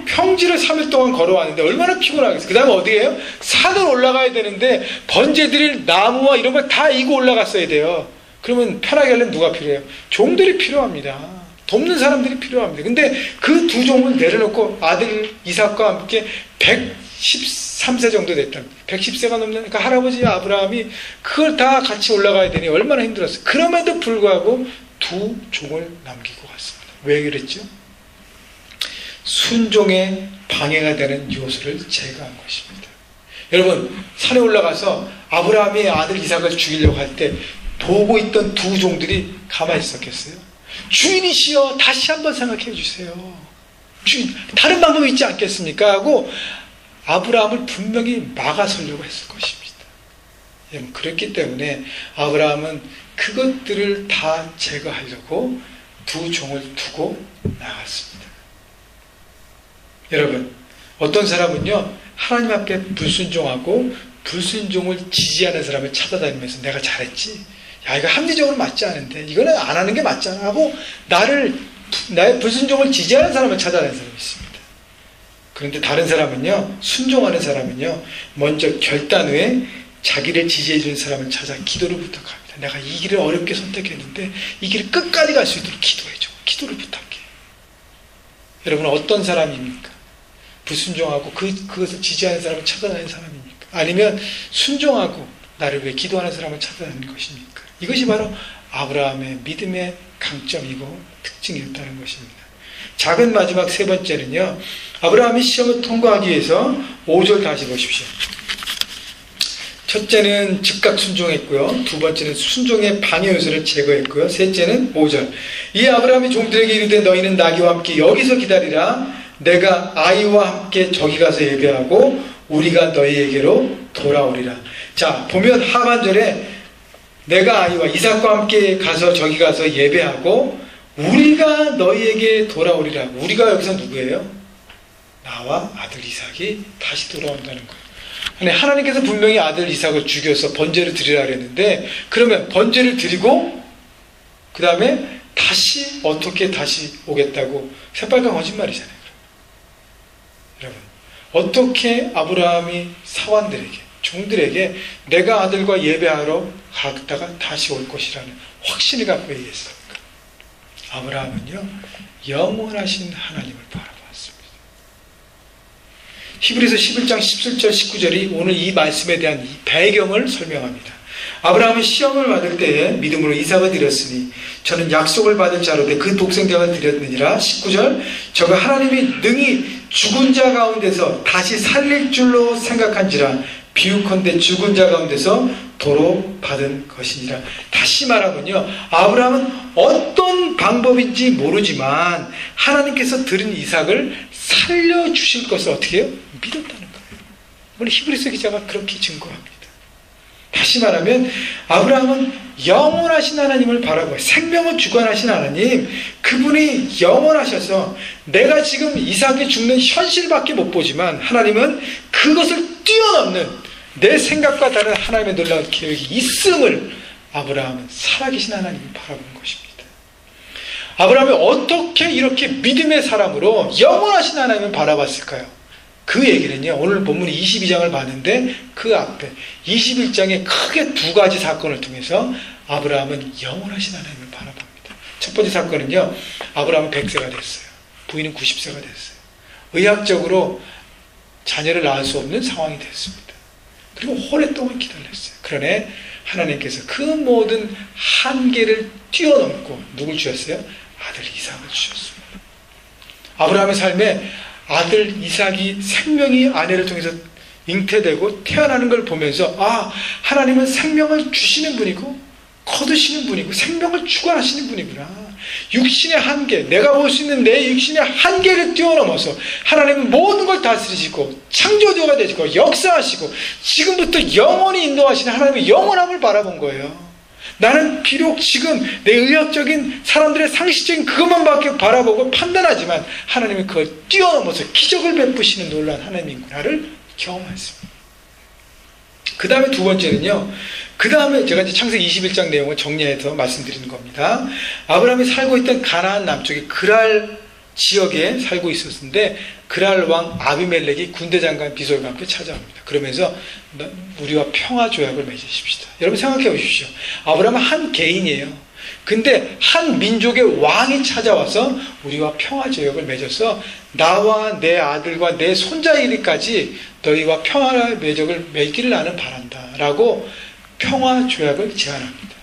평지를 3일 동안 걸어왔는데 얼마나 피곤하겠어요. 그 다음에 어디에요? 산을 올라가야 되는데 번제드릴 나무와 이런 걸 다 이고 올라갔어야 돼요. 그러면 편하게 하려면 누가 필요해요? 종들이 필요합니다. 돕는 사람들이 필요합니다. 근데 그 두 종을 내려놓고 아들 이삭과 함께 113세 정도 됐다. 110세가 넘는 그 할아버지 아브라함이 그걸 다 같이 올라가야 되니 얼마나 힘들었어요. 그럼에도 불구하고 두 종을 남기고 갔습니다. 왜 그랬죠? 순종에 방해가 되는 요소를 제거한 것입니다. 여러분, 산에 올라가서 아브라함이 아들 이삭을 죽이려고 할 때 보고 있던 두 종들이 가만히 있었겠어요? 주인이시여, 다시 한번 생각해 주세요. 주인, 다른 방법이 있지 않겠습니까? 하고 아브라함을 분명히 막아서려고 했을 것입니다. 그랬기 때문에 아브라함은 그것들을 다 제거하려고 두 종을 두고 나갔습니다. 여러분, 어떤 사람은요, 하나님 앞에 불순종하고 불순종을 지지하는 사람을 찾아다니면서 내가 잘했지? 야, 이거 합리적으로 맞지 않은데 이거는 안 하는 게 맞잖아 하고 나의 불순종을 지지하는 사람을 찾아다니는 사람이 있습니다. 그런데 다른 사람은요, 순종하는 사람은요, 먼저 결단 후에 자기를 지지해 주는 사람을 찾아 기도를 부탁합니다. 내가 이 길을 어렵게 선택했는데 이 길을 끝까지 갈 수 있도록 기도해줘. 기도를 부탁해. 여러분, 어떤 사람입니까? 불순종하고 그것을 지지하는 사람을 찾아다니는 사람입니까? 아니면 순종하고 나를 위해 기도하는 사람을 찾아다니는 것입니까? 이것이 바로 아브라함의 믿음의 강점이고 특징이었다는 것입니다. 작은 마지막 세 번째는요, 아브라함이 시험을 통과하기 위해서 5절 다시 보십시오. 첫째는 즉각 순종했고요. 두 번째는 순종의 방해 요소를 제거했고요. 셋째는 5절. 이 아브라함이 종들에게 이르되 너희는 나귀와 함께 여기서 기다리라. 내가 아이와 함께 저기 가서 예배하고 우리가 너희에게로 돌아오리라. 자, 보면 하반절에 내가 아이와 이삭과 함께 가서 저기 가서 예배하고 우리가 너희에게 돌아오리라. 우리가 여기서 누구예요? 나와 아들 이삭이 다시 돌아온다는 거예요. 아니, 하나님께서 분명히 아들 이삭을 죽여서 번제를 드리라 그랬는데, 그러면 번제를 드리고 그 다음에 다시 어떻게 다시 오겠다고? 새빨간 거짓말이잖아요. 여러분, 어떻게 아브라함이 사환들에게, 종들에게 내가 아들과 예배하러 갔다가 다시 올 것이라는 확신을 갖고 얘기했습니까? 아브라함은요, 영원하신 하나님을 바라봤습니다. 히브리서 11장 17절 19절이 오늘 이 말씀에 대한 이 배경을 설명합니다. 아브라함은 시험을 받을 때에 믿음으로 이삭을 드렸으니 저는 약속을 받을 자로되 그 독생자를 드렸느니라. 19절 저가 하나님이 능히 죽은 자 가운데서 다시 살릴 줄로 생각한지라 비유컨대 죽은 자 가운데서 도로 받은 것이니라. 다시 말하면요, 아브라함은 어떤 방법인지 모르지만 하나님께서 드린 이삭을 살려주실 것을 어떻게 해요? 믿었다는 거예요. 오늘 히브리서 기자가 그렇게 증거합니다. 다시 말하면 아브라함은 영원하신 하나님을 바라보고 생명을 주관하신 하나님, 그분이 영원하셔서 내가 지금 이삭이 죽는 현실밖에 못 보지만 하나님은 그것을 뛰어넘는 내 생각과 다른 하나님의 놀라운 계획이 있음을 아브라함은 살아계신 하나님을 바라보는 것입니다. 아브라함이 어떻게 이렇게 믿음의 사람으로 영원하신 하나님을 바라봤을까요? 그 얘기는요, 오늘 본문 22장을 봤는데 그 앞에 21장에 크게 두 가지 사건을 통해서 아브라함은 영원하신 하나님을 바라봅니다. 첫 번째 사건은요, 아브라함은 100세가 됐어요. 부인은 90세가 됐어요. 의학적으로 자녀를 낳을 수 없는 상황이 됐습니다. 그리고 오랫동안 기다렸어요. 그러나 하나님께서 그 모든 한계를 뛰어넘고 누굴 주셨어요? 아들 이삭을 주셨습니다. 아브라함의 삶에 아들 이삭이 생명이 아내를 통해서 잉태되고 태어나는 걸 보면서 하나님은 생명을 주시는 분이고 거두시는 분이고 생명을 주관하시는 분이구나. 육신의 한계, 내가 볼 수 있는 내 육신의 한계를 뛰어넘어서 하나님은 모든 걸 다스리시고 창조주가 되시고 역사하시고 지금부터 영원히 인도하시는 하나님의 영원함을 바라본 거예요. 나는 비록 지금 내 의학적인 사람들의 상식적인 그것만 밖에 바라보고 판단하지만 하나님은 그걸 뛰어넘어서 기적을 베푸시는 놀라운 하나님이구나를 경험했습니다. 그 다음에 두 번째는요, 그 다음에 제가 이제 창세기 21장 내용을 정리해서 말씀드리는 겁니다. 아브라함이 살고 있던 가나안 남쪽의 그랄 지역에 살고 있었는데 그랄 왕 아비멜렉이 군대 장관 비솔과 함께 찾아옵니다. 그러면서 우리와 평화 조약을 맺으십시다. 여러분 생각해 보십시오. 아브라함은 한 개인이에요. 근데 한 민족의 왕이 찾아와서 우리와 평화 조약을 맺어서 나와 내 아들과 내 손자이리까지 너희와 평화 조약을 맺기를 나는 바란다 라고 평화 조약을 제안합니다.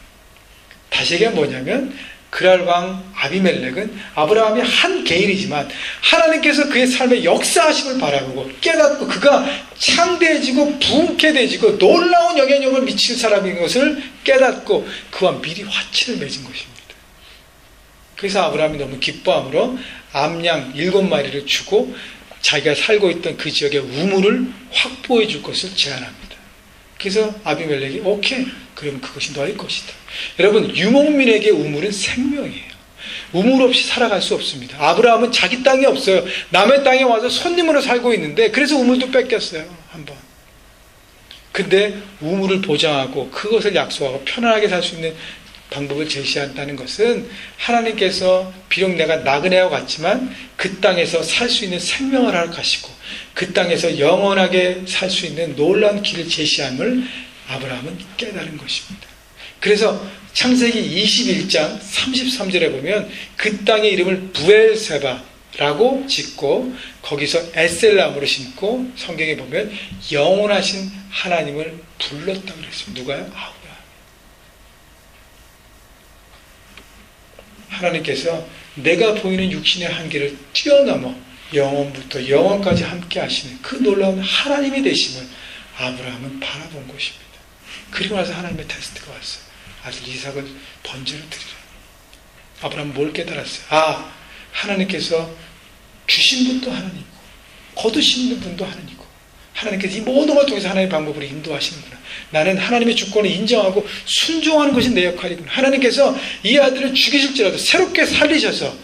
다시 얘기하면 뭐냐면 그랄 왕 아비멜렉은 아브라함이 한 개인이지만 하나님께서 그의 삶의 역사하심을 바라보고 깨닫고 그가 창대해지고 부흥케되지고 놀라운 영향력을 미칠 사람인 것을 깨닫고 그와 미리 화친을 맺은 것입니다. 그래서 아브라함이 너무 기뻐함으로 암양 7마리를 주고 자기가 살고 있던 그 지역의 우물을 확보해 줄 것을 제안합니다. 그래서 아비멜렉이 오케이, 그러면 그것이 너의 것이다. 여러분, 유목민에게 우물은 생명이에요. 우물 없이 살아갈 수 없습니다. 아브라함은 자기 땅이 없어요. 남의 땅에 와서 손님으로 살고 있는데 그래서 우물도 뺏겼어요. 한번. 근데 우물을 보장하고 그것을 약속하고 편안하게 살 수 있는 방법을 제시한다는 것은 하나님께서 비록 내가 나그네와 같지만 그 땅에서 살 수 있는 생명을 허락하시고 그 땅에서 영원하게 살 수 있는 놀라운 길을 제시함을 아브라함은 깨달은 것입니다. 그래서 창세기 21장 33절에 보면 그 땅의 이름을 부엘세바라고 짓고 거기서 에셀나무를 심고 성경에 보면 영원하신 하나님을 불렀다고 그랬습니다. 누가요? 아브라함. 하나님께서 내가 보이는 육신의 한계를 뛰어넘어 영원부터 영원까지 함께 하시는 그 놀라운 하나님이 되심을 아브라함은 바라본 것입니다. 그리고 나서 하나님의 테스트가 왔어요. 아들 이삭을 번제로 드리라. 아브라함은 뭘 깨달았어요? 하나님께서 주신 분도 하나님이고 거두시는 분도 하나님이고 하나님께서 이 모든 걸 통해서 하나님의 방법으로 인도하시는구나. 나는 하나님의 주권을 인정하고 순종하는 것이 내 역할이구나. 하나님께서 이 아들을 죽이실지라도 새롭게 살리셔서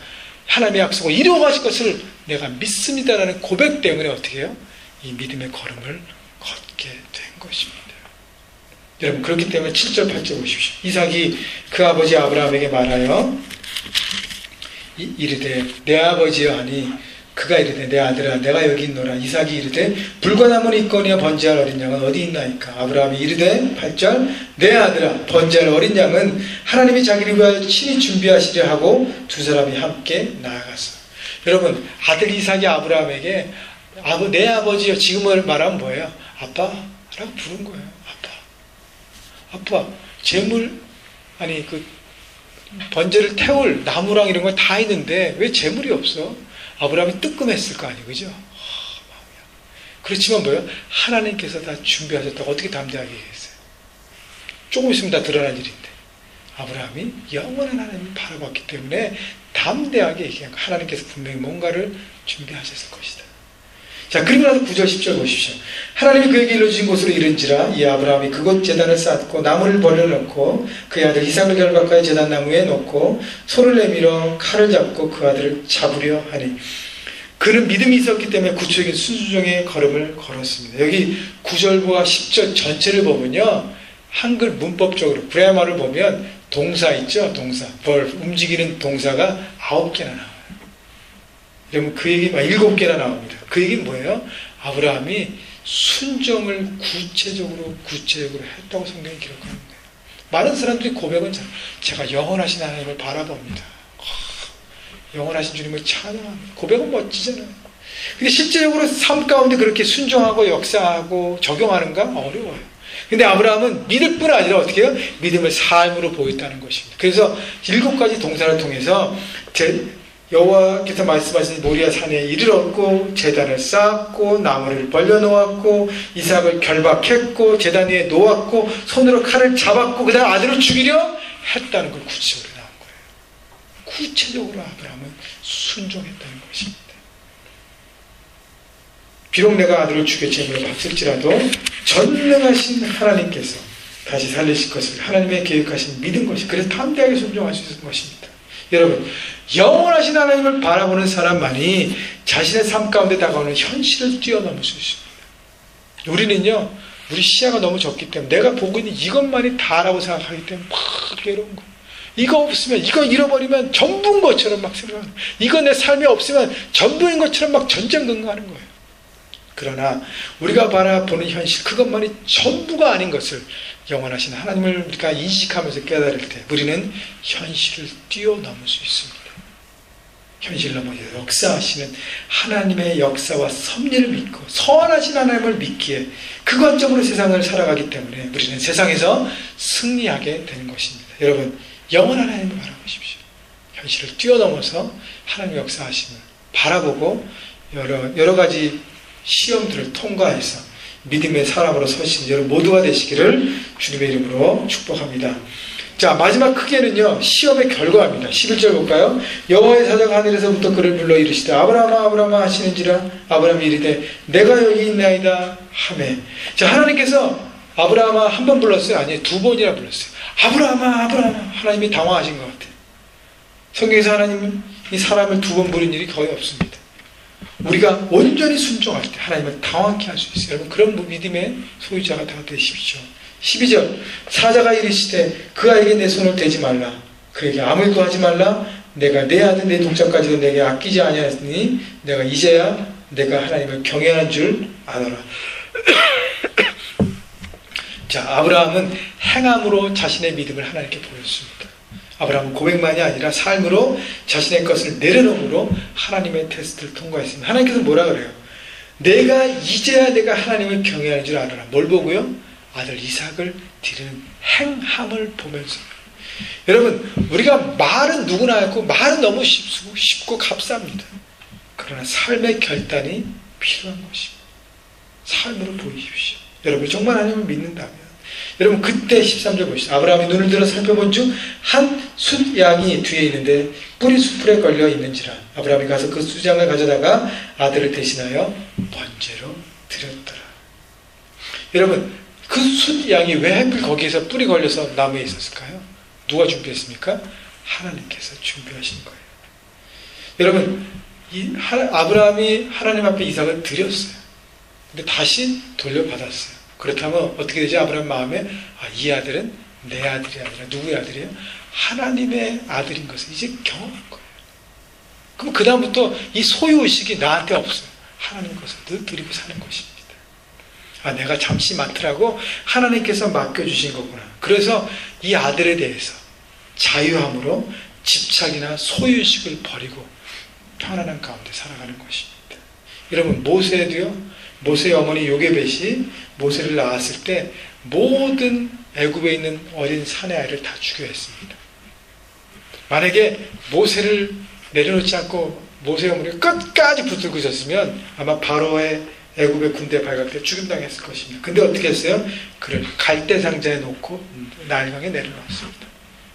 하나님의 약속을 이루어가실 것을 내가 믿습니다라는 고백 때문에 어떻게 해요? 이 믿음의 걸음을 걷게 된 것입니다. 여러분, 그렇기 때문에 7절 8절 보십시오. 이삭이 그 아버지 아브라함에게 말하여 이르되 내 아버지여 하니 그가 이르되 내 아들아 내가 여기 있노라. 이삭이 이르되 불과 나무는 있거니와 번제할 어린 양은 어디 있나이까. 아브라함이 이르되 8절 내 아들아 번제할 어린 양은 하나님이 자기를 위하여 친히 준비하시려 하고 두 사람이 함께 나아갔어. 여러분, 아들 이삭이 아브라함에게 내 아버지여, 지금을 말하면 뭐예요? 아빠라고 부른 거예요. 아빠. 재물, 아니 그 번제를 태울 나무랑 이런 거 다 있는데 왜 재물이 없어? 아브라함이 뜨끔했을 거 아니에요, 그죠? 그렇지만 뭐예요? 하나님께서 다 준비하셨다고 어떻게 담대하게 얘기했어요? 조금 있으면 다 드러날 일인데 아브라함이 영원한 하나님을 바라봤기 때문에 담대하게 얘기한 거. 하나님께서 분명히 뭔가를 준비하셨을 것이다. 자, 그리고 나서 9절 10절 보십시오. 하나님이 그에게 일러주신 곳으로 이른지라 이 아브라함이 그곳 제단을 쌓고 나무를 벌려놓고 그의 아들 이삭을 결박하여 제단 나무에 놓고 손을 내밀어 칼을 잡고 그 아들을 잡으려 하니 그는 믿음이 있었기 때문에 구체적인 순종의 걸음을 걸었습니다. 여기 9절과 10절 전체를 보면요, 한글 문법적으로 그래머를 보면 동사 있죠, 동사 verb, 움직이는 동사가 9개나 나와요. 그러면 그 얘기 7개나 나옵니다. 그 얘기는 뭐예요? 아브라함이 순종을 구체적으로 했다고 성경이 기록하는 거예요. 많은 사람들이 고백은 제가 영원하신 하나님을 바라봅니다. 영원하신 주님을 찬양합니다. 고백은 멋지잖아요. 근데 실제적으로 삶 가운데 그렇게 순종하고 역사하고 적용하는가? 어려워요. 근데 아브라함은 믿을 뿐 아니라 어떻게 해요? 믿음을 삶으로 보였다는 것입니다. 그래서 7가지 동사를 통해서 여호와께서 말씀하신 모리아 산에 이르렀고 제단을 쌓았고 나무를 벌려놓았고 이삭을 결박했고 제단 위에 놓았고 손으로 칼을 잡았고 그 다음 아들을 죽이려 했다는 걸 구체적으로 나온 거예요. 구체적으로 아브라함은 순종했다는 것입니다. 비록 내가 아들을 죽여 재물을 바칠지라도 전능하신 하나님께서 다시 살리실 것을 하나님의 계획하신 믿은 것이 그래서 담대하게 순종할 수 있는 것입니다. 여러분, 영원하신 하나님을 바라보는 사람만이 자신의 삶 가운데 다가오는 현실을 뛰어넘을 수 있습니다. 우리는요, 우리 시야가 너무 적기 때문에 내가 보고 있는 이것만이 다라고 생각하기 때문에 막 괴로운 거예요. 이거 없으면, 이거 잃어버리면 전부인 것처럼 막 생각하는 거예요. 이거 내 삶에 없으면 전부인 것처럼 막 전전긍긍하는 거예요. 그러나 우리가 바라보는 현실, 그것만이 전부가 아닌 것을 영원하신 하나님을 우리가 인식하면서 깨달을 때 우리는 현실을 뛰어넘을 수 있습니다. 현실 넘어서 역사하시는 하나님의 역사와 섭리를 믿고 선하신 하나님을 믿기에 그 관점으로 세상을 살아가기 때문에 우리는 세상에서 승리하게 되는 것입니다. 여러분, 영원한 하나님을 바라보십시오. 현실을 뛰어넘어서 하나님의 역사하심을 바라보고 여러 가지 시험들을 통과해서 믿음의 사람으로 서신 여러분 모두가 되시기를 주님의 이름으로 축복합니다. 자, 마지막 크게는요, 시험의 결과입니다. 11절 볼까요? 여호와의 사자가 하늘에서부터 그를 불러 이르시되 아브라함아 아브라함아 하시는지라 아브라함이 이르되 내가 여기 있나이다 하매. 자, 하나님께서 아브라함아 한 번 불렀어요? 아니에요, 2번이나 불렀어요. 아브라함아 아브라함아. 하나님이 당황하신 것 같아요. 성경에서 하나님이 사람을 2번 부른 일이 거의 없습니다. 우리가 온전히 순종할 때 하나님을 당황케 할 수 있어요. 여러분, 그런 믿음의 소유자가 다 되십시오. 12절 사자가 이르시되 그 아이에게 내 손을 대지 말라. 그에게 아무 일도 하지 말라. 내가 내 아들 내 동자까지도 내게 아끼지 아니하였으니 내가 이제야 내가 하나님을 경외하는 줄 아노라. 자, 아브라함은 행함으로 자신의 믿음을 하나님께 보였습니다. 아브라함은 고백만이 아니라 삶으로 자신의 것을 내려놓음으로 하나님의 테스트를 통과했습니다. 하나님께서 뭐라 그래요? 내가 이제야 내가 하나님을 경외하는 줄 알아라. 뭘 보고요? 아들 이삭을 드리는 행함을 보면서. 여러분, 우리가 말은 누구나 하고 말은 너무 쉽고 값쌉니다. 그러나 삶의 결단이 필요한 것입니다. 삶으로 보이십시오. 여러분 정말 하나님을 믿는다면 여러분 그때 13절 보시죠. 아브라함이 눈을 들어 살펴본 중 한 숫양이 뒤에 있는데 뿔이 수풀에 걸려 있는지라. 아브라함이 가서 그 수장을 가져다가 아들을 대신하여 번제로 드렸더라. 여러분, 그 숫양이 왜 하필 거기에서 뿔이 걸려서 나무에 있었을까요? 누가 준비했습니까? 하나님께서 준비하신 거예요. 여러분, 아브라함이 하나님 앞에 이삭을 드렸어요. 근데 다시 돌려받았어요. 그렇다면 어떻게 되지? 아브라함 마음에 이 아들은 내 아들이 아니라 누구의 아들이에요? 하나님의 아들인 것을 이제 경험한 거예요. 그럼 그 다음부터 이 소유의식이 나한테 없어요. 하나님 것을 늘 드리고 사는 것입니다. 내가 잠시 맡으라고 하나님께서 맡겨주신 거구나. 그래서 이 아들에 대해서 자유함으로 집착이나 소유의식을 버리고 편안한 가운데 살아가는 것입니다. 여러분, 모세도요, 모세의 어머니 요게벳이 모세를 낳았을 때 모든 애굽에 있는 어린 사내 아이를 다 죽여야 했습니다. 만약에 모세를 내려놓지 않고 모세의 어머니가 끝까지 붙들고 있었으면 아마 바로의 애굽의 군대에 발각돼 죽임당했을 것입니다. 근데 어떻게 했어요? 그를 갈대 상자에 놓고 나일강에 내려놨습니다.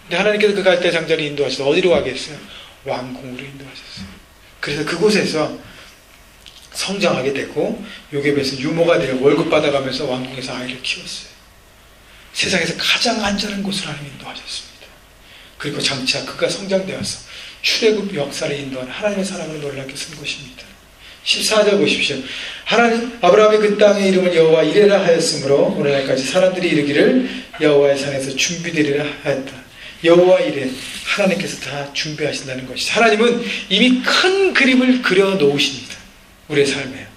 근데 하나님께서 그 갈대 상자를 인도하셔서 어디로 가게 했어요? 왕궁으로 인도하셨어요. 그래서 그곳에서 성장하게 되고 요셉에서 유모가 되어 월급 받아가면서 왕궁에서 아이를 키웠어요. 세상에서 가장 안전한 곳으로 하나님 인도하셨습니다. 그리고 장차 그가 성장되어서 출애굽 역사를 인도하는 하나님의 사랑을 놀랍게 쓴 것입니다. 14절 보십시오. 하나님 아브라함이 그 땅의 이름을 여호와 이레라 하였으므로 오늘날까지 사람들이 이르기를 여호와의 산에서 준비되리라 하였다. 여호와 이레, 하나님께서 다 준비하신다는 것이죠. 하나님은 이미 큰 그림을 그려 놓으십니다. 우리의 삶에.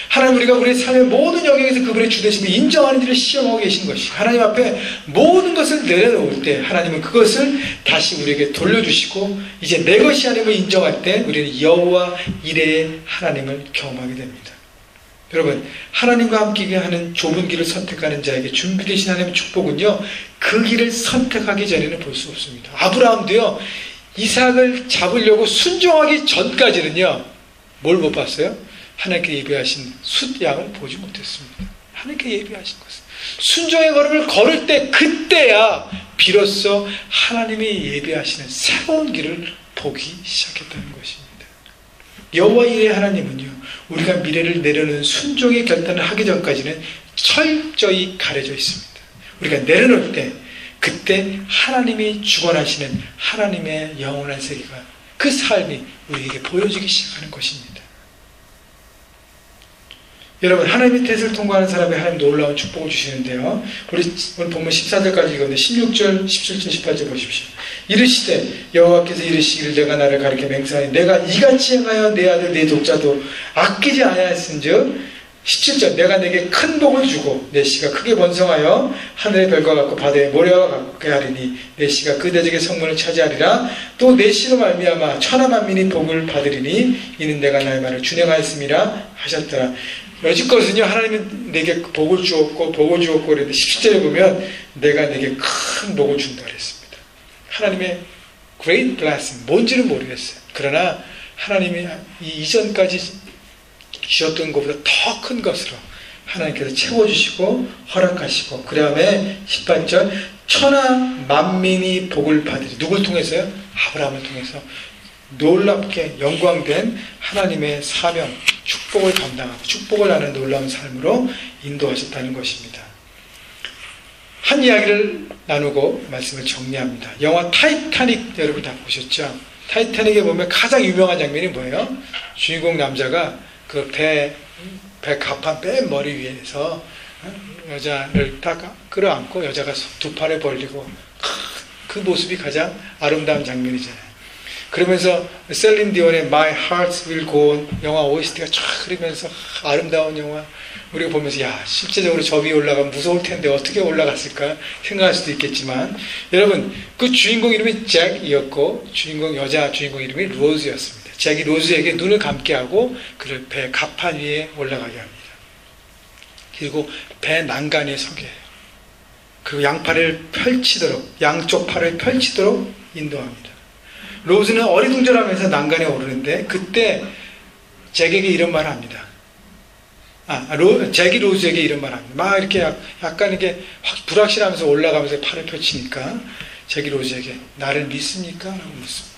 하나님 우리가 우리의 삶의 모든 영역에서 그분의 주되심을 인정하는 일을 시험하고 계신 것이 하나님 앞에 모든 것을 내려놓을 때 하나님은 그것을 다시 우리에게 돌려주시고 이제 내 것이 아님을 인정할 때 우리는 여호와 이레의 하나님을 경험하게 됩니다. 여러분, 하나님과 함께 하는 좁은 길을 선택하는 자에게 준비되신 하나님의 축복은요, 그 길을 선택하기 전에는 볼 수 없습니다. 아브라함도요, 이삭을 잡으려고 순종하기 전까지는요, 뭘 못 봤어요? 하나님께 예비하신 숫양을 보지 못했습니다. 하나님께 예비하신 것은 순종의 걸음을 걸을 때 그때야 비로소 하나님이 예비하시는 새로운 길을 보기 시작했다는 것입니다. 여호와 이레 하나님은요, 우리가 미래를 내려놓는 순종의 결단을 하기 전까지는 철저히 가려져 있습니다. 우리가 내려놓을 때 그때 하나님이 주관하시는 하나님의 영원한 세계가 그 삶이 우리에게 보여지기 시작하는 것입니다. 여러분, 하나님의 뜻을 통과하는 사람에 하나님 놀라운 축복을 주시는데요. 우리 오늘 본문 14절까지 읽었는데 16절, 17절, 18절 보십시오. 이르시되 여호와께서 이르시기를 내가 나를 가리켜 맹세하니 내가 이같이 행하여 내 아들 내 독자도 아끼지 아니하였은즉 17절 내가 내게 큰 복을 주고 내 씨가 크게 번성하여 하늘의 별과 같고 바다의 모래와 같게 하리니 내 씨가 그 대적의 성문을 차지하리라. 또 내 씨로 말미암아 천하 만민이 복을 받으리니 이는 내가 나의 말을 준행하였음이라 하셨더라. 여지껏은요, 하나님은 내게 복을 주었고 그랬는데 17절에 보면 내가 내게 큰 복을 준다 그랬습니다. 하나님의 great blessing, 뭔지는 모르겠어요. 그러나 하나님이 이전까지 주셨던 것보다 더 큰 것으로 하나님께서 채워주시고 허락하시고 그 다음에 18절 천하 만민이 복을 받으리. 누굴 통해서요? 아브라함을 통해서 놀랍게 영광된 하나님의 사명, 축복을 감당하고 축복을 나는 놀라운 삶으로 인도하셨다는 것입니다. 한 이야기를 나누고 말씀을 정리합니다. 영화 타이타닉 여러분 다 보셨죠? 타이타닉에 보면 가장 유명한 장면이 뭐예요? 주인공 남자가 그 배 갑판 맨 머리 위에서 여자를 딱 끌어안고 여자가 두 팔을 벌리고 그 모습이 가장 아름다운 장면이잖아요. 그러면서 셀린 디온의 My Heart Will Go On 영화 OST가 쫙 흐르면서 아름다운 영화 우리가 보면서 야, 실제적으로 저 위에 올라가면 무서울 텐데 어떻게 올라갔을까 생각할 수도 있겠지만 여러분, 그 주인공 이름이 잭이었고 여자 주인공 이름이 로즈였습니다. 잭이 로즈에게 눈을 감게 하고 그를 배 갑판 위에 올라가게 합니다. 그리고 배 난간에 서게 해요. 그리고 양팔을 펼치도록, 양쪽 팔을 펼치도록 인도합니다. 로즈는 어리둥절하면서 난간에 오르는데 그때 잭에게 이런 말을 합니다. 잭이 로즈에게 이런 말을 합니다. 막 이렇게 약간 이렇게 불확실하면서 올라가면서 팔을 펼치니까 잭이 로즈에게 나를 믿습니까? 라고 묻습니다.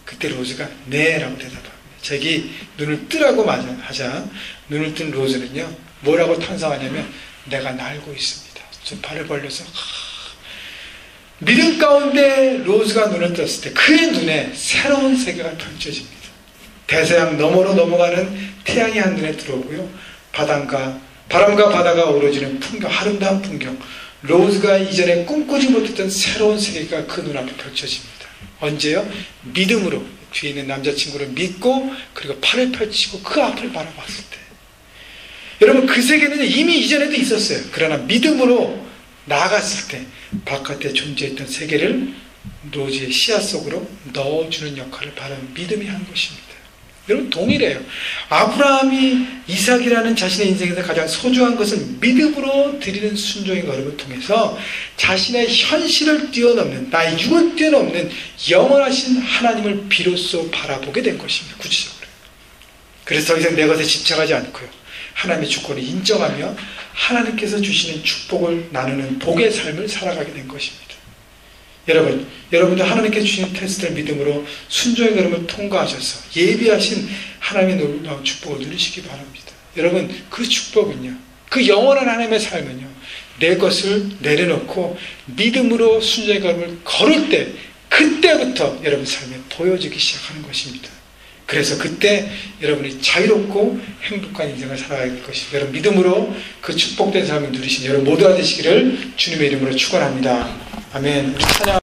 그때 로즈가 네 라고 대답합니다. 잭이 눈을 뜨라고 하자 눈을 뜬 로즈는요 뭐라고 탄성하냐면 내가 날고 있습니다. 저 팔을 벌려서 믿음 가운데 로즈가 눈을 떴을 때 그의 눈에 새로운 세계가 펼쳐집니다. 대서양 너머로 넘어가는 태양이 한눈에 들어오고요. 바람과 바다가 어우러지는 풍경, 아름다운 풍경, 로즈가 이전에 꿈꾸지 못했던 새로운 세계가 그 눈앞에 펼쳐집니다. 언제요? 믿음으로 뒤에 있는 남자친구를 믿고 그리고 팔을 펼치고 그 앞을 바라봤을 때 여러분, 그 세계는 이미 이전에도 있었어요. 그러나 믿음으로 나아갔을 때 바깥에 존재했던 세계를 로즈의 씨앗 속으로 넣어주는 역할을 바로 믿음이 한 것입니다. 여러분 동일해요. 아브라함이 이삭이라는 자신의 인생에서 가장 소중한 것은 믿음으로 드리는 순종의 걸음을 통해서 자신의 현실을 뛰어넘는, 나의 육을 뛰어넘는 영원하신 하나님을 비로소 바라보게 된 것입니다. 구체적으로. 그래서 더 이상 내 것에 집착하지 않고요, 하나님의 주권을 인정하며 하나님께서 주시는 축복을 나누는 복의 삶을 살아가게 된 것입니다. 여러분도 하나님께서 주시는 테스트를 믿음으로 순종의 걸음을 통과하셔서 예비하신 하나님의 놀라운 축복을 누리시기 바랍니다. 여러분, 그 축복은요, 그 영원한 하나님의 삶은요, 내 것을 내려놓고 믿음으로 순종의 걸음을 걸을 때, 그때부터 여러분 삶에 보여지기 시작하는 것입니다. 그래서 그때 여러분이 자유롭고 행복한 인생을 살아가게 될 것입니다. 여러분, 믿음으로 그 축복된 삶을 누리신 여러분 모두가 되시기를 주님의 이름으로 축원합니다. 아멘. 우리 찬양